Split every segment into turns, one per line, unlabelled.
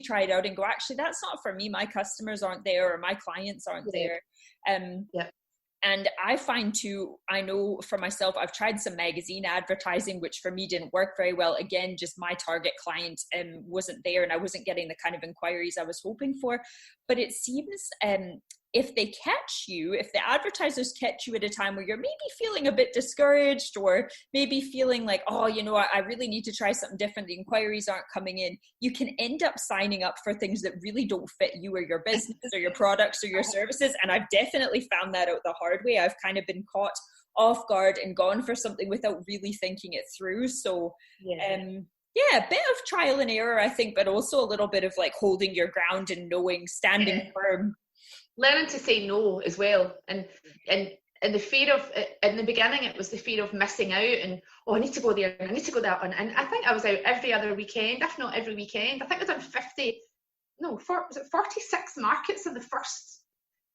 try it out and go, actually, that's not for me. My customers aren't there, or my clients aren't there. And I find too, I know for myself, I've tried some magazine advertising, which for me didn't work very well. Again, just my target client wasn't there, and I wasn't getting the kind of inquiries I was hoping for. But it seems if they catch you, if the advertisers catch you at a time where you're maybe feeling a bit discouraged, or maybe feeling like, oh, you know, I really need to try something different, the inquiries aren't coming in, you can end up signing up for things that really don't fit you or your business or your products or your services. And I've definitely found that out the hard way. I've kind of been caught off guard and gone for something without really thinking it through. So a bit of trial and error, I think, but also a little bit of like holding your ground and knowing, standing firm.
Learning to say no as well, and the fear of, in the beginning it was the fear of missing out, and I need to go there and I need to go that one, and I think I was out every other weekend, if not every weekend. I think I've done 46 markets in the first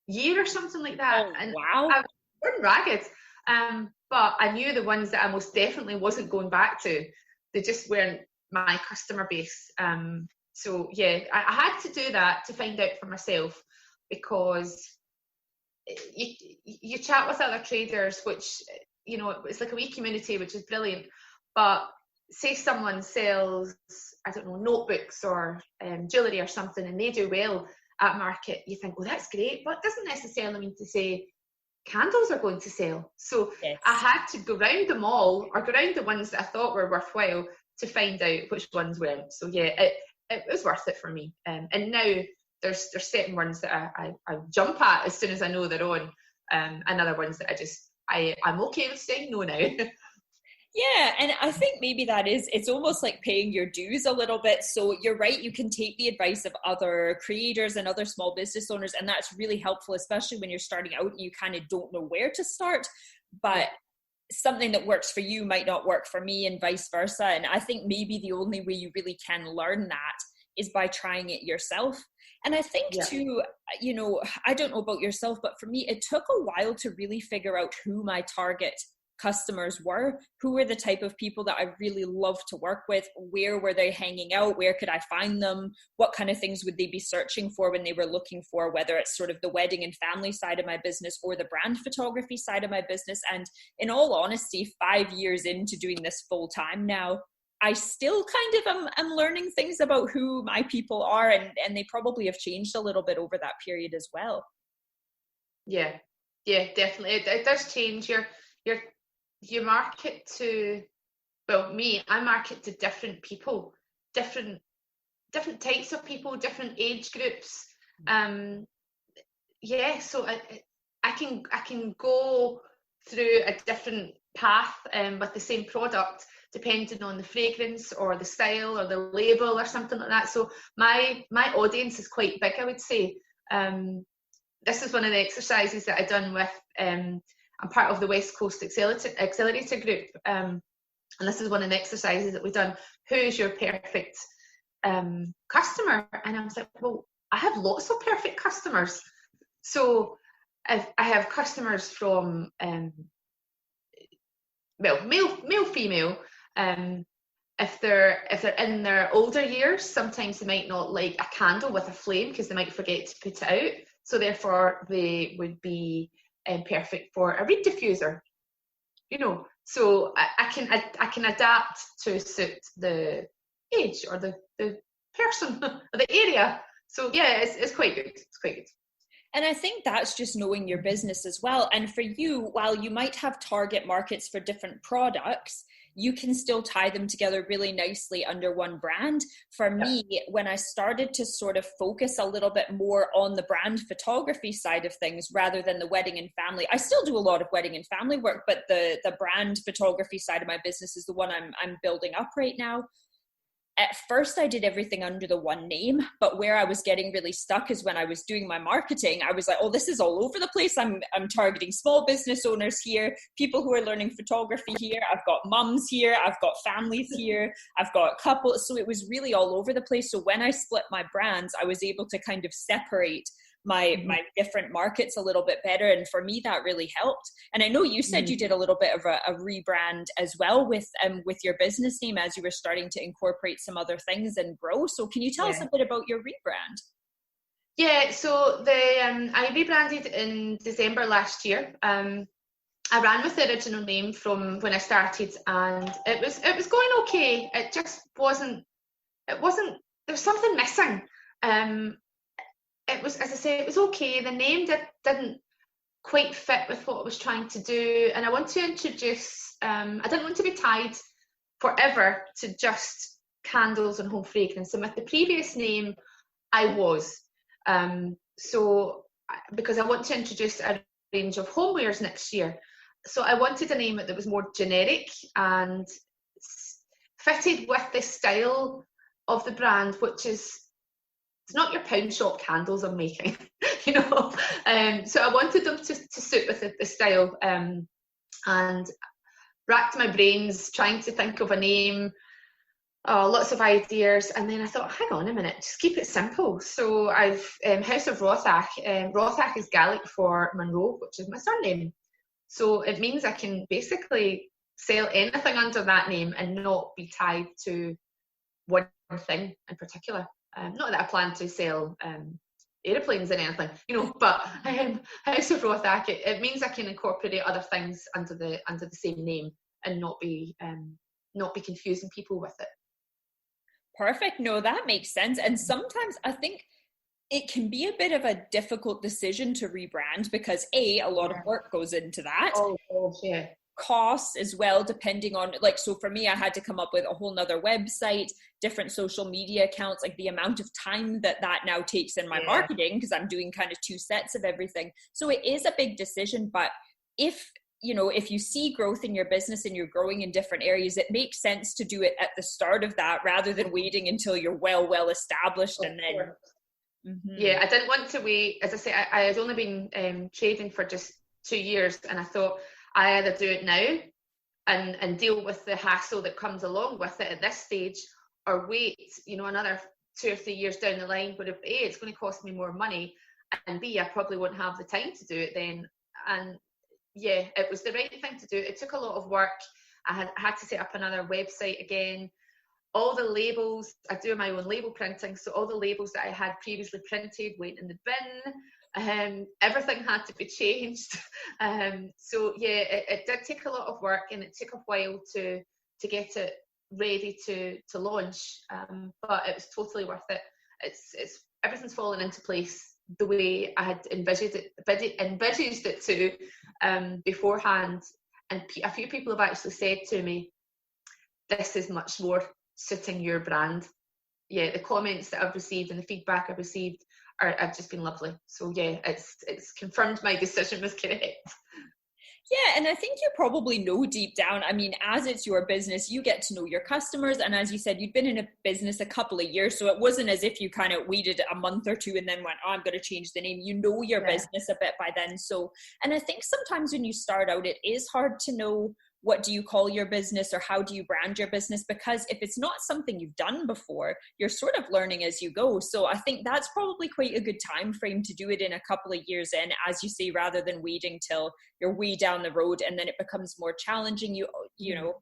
year or something like that.
And wow,
I was running ragged, but I knew the ones that I most definitely wasn't going back to, they just weren't my customer base. So yeah, I had to do that to find out for myself, because you chat with other traders, which, you know, it's like a wee community, which is brilliant. But say someone sells, I don't know, notebooks or jewellery or something, and they do well at market, you think, well, that's great, but it doesn't necessarily mean to say candles are going to sell. So I had to go round them all, or go round the ones that I thought were worthwhile, to find out which ones weren't. So yeah, it was worth it for me. And now there's certain ones that I jump at as soon as I know they're on, and other ones that I'm okay with saying no now.
Yeah, and I think maybe it's almost like paying your dues a little bit. So you're right, you can take the advice of other creators and other small business owners, and that's really helpful, especially when you're starting out and you kind of don't know where to start. But something that works for you might not work for me, and vice versa. And I think maybe the only way you really can learn that is by trying it yourself. And I think too, you know, I don't know about yourself, but for me, it took a while to really figure out who my target customers were, who were the type of people that I really love to work with, where were they hanging out, where could I find them, what kind of things would they be searching for when they were looking for, whether it's sort of the wedding and family side of my business or the brand photography side of my business. And in all honesty, 5 years into doing this full time now, I still kind of am learning things about who my people are, and they probably have changed a little bit over that period as well. Yeah,
definitely. It does change. You market to, well, I market to different people, different types of people, different age groups. So I can go through a different path with the same product, depending on the fragrance or the style or the label or something like that. So my audience is quite big, I would say. This is one of the exercises that I've done with, I'm part of the West Coast Accelerator group. And this is one of the exercises that we've done. Who is your perfect customer? And I was like, well, I have lots of perfect customers. So I have customers from, male, female. If they're in their older years, sometimes they might not like a candle with a flame because they might forget to put it out. So therefore, they would be perfect for a reed diffuser. You know, so I can adapt to suit the age or the person or the area. So yeah, it's quite good. It's quite good.
And I think that's just knowing your business as well. And for you, while you might have target markets for different products, you can still tie them together really nicely under one brand. For me, when I started to sort of focus a little bit more on the brand photography side of things rather than the wedding and family, I still do a lot of wedding and family work, but the brand photography side of my business is the one I'm building up right now. At first, I did everything under the one name, but where I was getting really stuck is when I was doing my marketing, I was like, oh, this is all over the place. I'm targeting small business owners here, people who are learning photography here. I've got mums here. I've got families here. I've got couples. So it was really all over the place. So when I split my brands, I was able to kind of separate my different markets a little bit better. And for me, that really helped. And I know you said you did a little bit of a rebrand as well with your business name as you were starting to incorporate some other things and grow. So can you tell us a bit about your rebrand?
Yeah, so I rebranded in December last year. I ran with the original name from when I started, and it was going okay. It just wasn't. There was something missing. It was, as I say, it was okay. The name didn't quite fit with what I was trying to do, and I want to introduce. I didn't want to be tied forever to just candles and home fragrance. And with the previous name, I was. So because I want to introduce a range of homewares next year, so I wanted a name that was more generic and fitted with the style of the brand, which is, it's not your pound shop candles I'm making, you know. So I wanted them to suit with the style, and racked my brains trying to think of a name. Lots of ideas, and then I thought, hang on a minute, just keep it simple. So I've House of Rothach. Rothach is Gaelic for Munro, which is my surname. So it means I can basically sell anything under that name and not be tied to one thing in particular. Not that I plan to sell aeroplanes and anything, you know, but House of Rothach, it means I can incorporate other things under the same name and not be confusing people with it.
Perfect. No, that makes sense. And sometimes I think it can be a bit of a difficult decision to rebrand because a lot of work goes into that.
Oh, yeah.
Costs as well, depending on, like, so for me, I had to come up with a whole nother website, different social media accounts, like the amount of time that now takes in my marketing, because I'm doing kind of 2 sets of everything. So it is a big decision, but if you see growth in your business and you're growing in different areas, it makes sense to do it at the start of that rather than waiting until you're well established. And then
yeah, I didn't want to wait. As I say, I had only been trading for just 2 years, and I thought I either do it now and deal with the hassle that comes along with it at this stage, or wait, you know, another 2 or 3 years down the line, but if A, it's going to cost me more money, and B, I probably won't have the time to do it then. And yeah, it was the right thing to do. It took a lot of work. I had to set up another website again. All the labels, I do my own label printing, so all the labels that I had previously printed went in the bin. Everything had to be changed. So yeah, it did take a lot of work, and it took a while to get it ready to launch. But it was totally worth it. It's everything's fallen into place the way I had envisaged it to beforehand. And a few people have actually said to me, this is much more suiting your brand. Yeah, the comments that I've received and the feedback I've received have just been lovely. So yeah, it's confirmed my decision was correct.
Yeah, and I think you probably know deep down, I mean, as it's your business, you get to know your customers. And as you said, you'd been in a business a couple of years. So it wasn't as if you kind of waited a month or two and then went, oh, I'm going to change the name. You know your business a bit by then. So, and I think sometimes when you start out, it is hard to know what do you call your business or how do you brand your business? Because if it's not something you've done before, you're sort of learning as you go. So I think that's probably quite a good time frame to do it in a couple of years in, as you say, rather than waiting till you're way down the road and then it becomes more challenging. You know,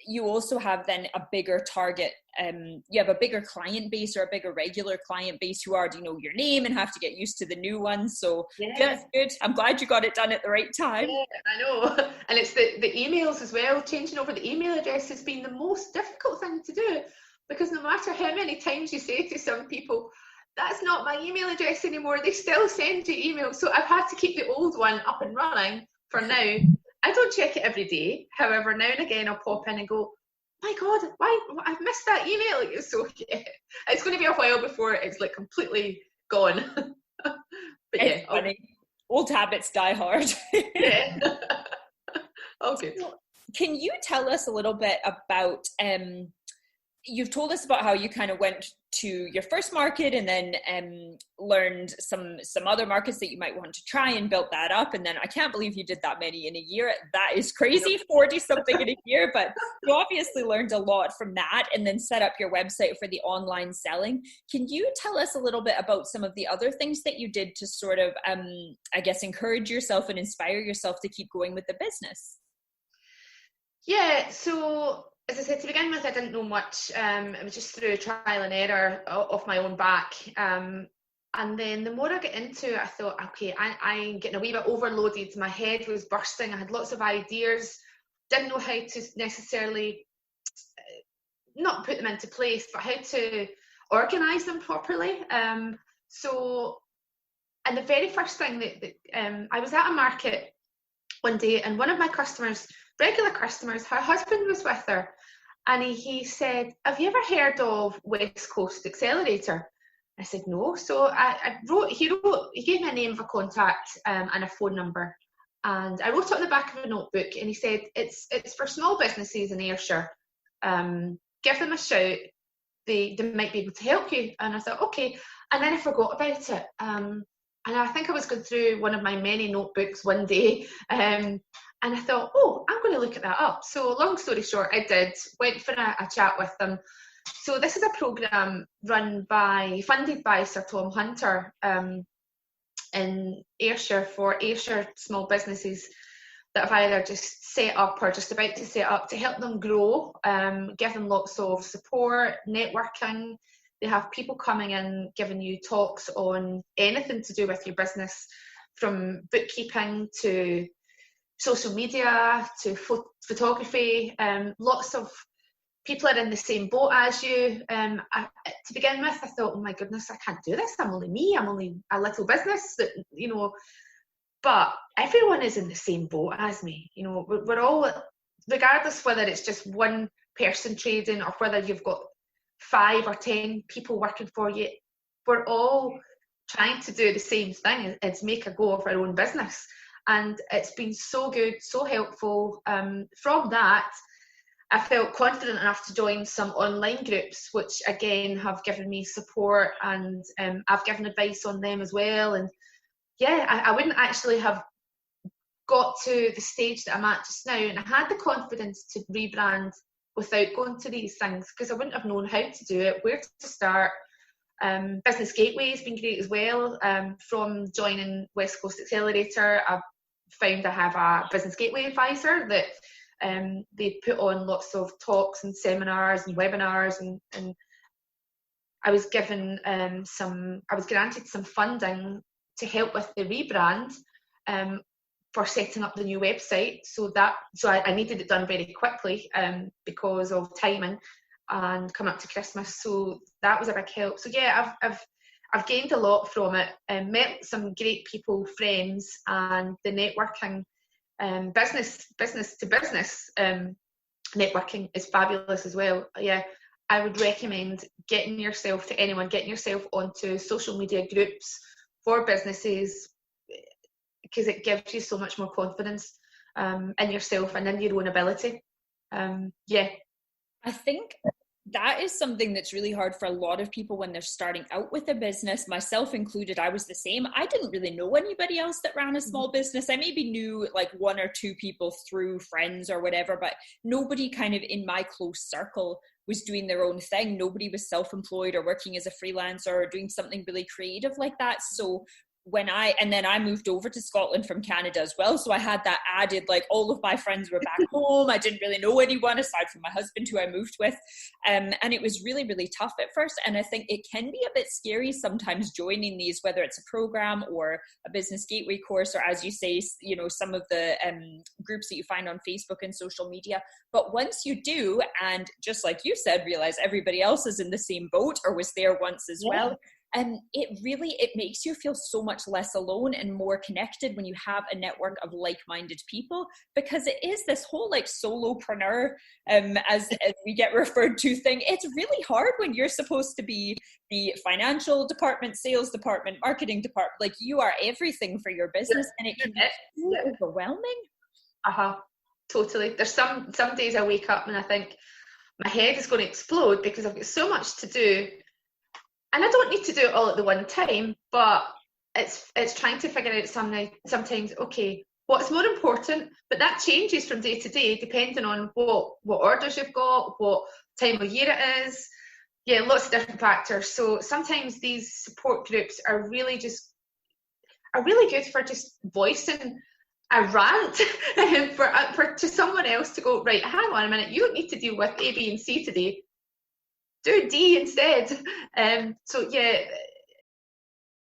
you also have then a bigger target. You have a bigger client base or a bigger regular client base who already know your name and have to get used to the new ones. So that's good. I'm glad you got it done at the right time.
Yeah, I know. And it's the emails as well. Changing over the email address has been the most difficult thing to do, because no matter how many times you say to some people, that's not my email address anymore, they still send you emails. So I've had to keep the old one up and running for now. I don't check it every day. However, now and again, I'll pop in and go, my God, why I've missed that email. So yeah, it's going to be a while before it's like completely gone. But
it's funny. Old habits die hard.
Yeah. Oh, good.
Can you tell us a little bit about you've told us about how you kind of went to your first market and then learned some other markets that you might want to try and built that up. And then I can't believe you did that many in a year. That is crazy, 40 something in a year, but you obviously learned a lot from that and then set up your website for the online selling. Can you tell us a little bit about some of the other things that you did to sort of, I guess, encourage yourself and inspire yourself to keep going with the business?
Yeah, so as I said, to begin with, I didn't know much. It was just through trial and error off my own back. And then the more I get into it, I thought, okay, I'm getting a wee bit overloaded. My head was bursting. I had lots of ideas, didn't know how to necessarily not put them into place, but how to organise them properly. So, and the very first thing that I was at a market one day, and one of my customers, regular customers, her husband was with her, and he said, have you ever heard of West Coast Accelerator? I said, no. So he gave me a name of a contact and a phone number, and I wrote it on the back of a notebook, and he said, it's for small businesses in Ayrshire. Give them a shout. They might be able to help you. And I thought, okay. And then I forgot about it. And I think I was going through one of my many notebooks one day, and I thought, oh, I'm going to look at that up. So long story short, I did, went for a chat with them. So this is a programme funded by Sir Tom Hunter in Ayrshire for Ayrshire small businesses that have either just set up or just about to set up, to help them grow, give them lots of support, networking. They have people coming in giving you talks on anything to do with your business, from bookkeeping to social media to photography. Lots of people are in the same boat as you. To begin with, I thought, oh my goodness, I can't do this. I'm only me. I'm only a little business that, but everyone is in the same boat as me. We're all, regardless whether it's just one person trading or whether you've got 5 or 10 people working for you, we're all trying to do the same thing, is make a go of our own business. And it's been so good, so helpful. From that, I felt confident enough to join some online groups, which again have given me support, and I've given advice on them as well. And yeah, I wouldn't actually have got to the stage that I'm at just now, and I had the confidence to rebrand without going to these things, because I wouldn't have known how to do it, where to start. Business Gateway has been great as well. From joining West Coast Accelerator, I've found I have a Business Gateway advisor that they put on lots of talks and seminars and webinars, and I was given I was granted some funding to help with the rebrand for setting up the new website. So I needed it done very quickly because of timing and coming up to Christmas. So that was a big help. So yeah, I've gained a lot from it, and met some great people, friends, and the networking, business to business networking is fabulous as well. Yeah, I would recommend getting yourself onto social media groups for businesses, because it gives you so much more confidence in yourself and in your own ability. Yeah.
I think that is something that's really hard for a lot of people when they're starting out with a business, myself included. I was the same. I didn't really know anybody else that ran a small business. I maybe knew like 1 or 2 people through friends or whatever, but nobody kind of in my close circle was doing their own thing. Nobody was self-employed or working as a freelancer or doing something really creative like that. So then I moved over to Scotland from Canada as well. So I had that added, like all of my friends were back home. I didn't really know anyone aside from my husband who I moved with. And it was really, really tough at first. And I think it can be a bit scary sometimes joining these, whether it's a program or a business gateway course, or as you say, some of the groups that you find on Facebook and social media. But once you do, and just like you said, realize everybody else is in the same boat or was there once as well. And it makes you feel so much less alone and more connected when you have a network of like-minded people, because it is this whole like solopreneur, as we get referred to thing. It's really hard when you're supposed to be the financial department, sales department, marketing department. Like you are everything for your business, and it can be so overwhelming.
Totally. There's some days I wake up and I think, my head is going to explode because I've got so much to do, and I don't need to do it all at the one time, but it's trying to figure out sometimes, okay, what's more important, but that changes from day to day depending on what orders you've got, what time of year it is. Yeah, lots of different factors. So sometimes these support groups are really good for just voicing a rant to someone else to go, right, hang on a minute, you don't need to deal with A, B, and C today. Do D instead. So yeah,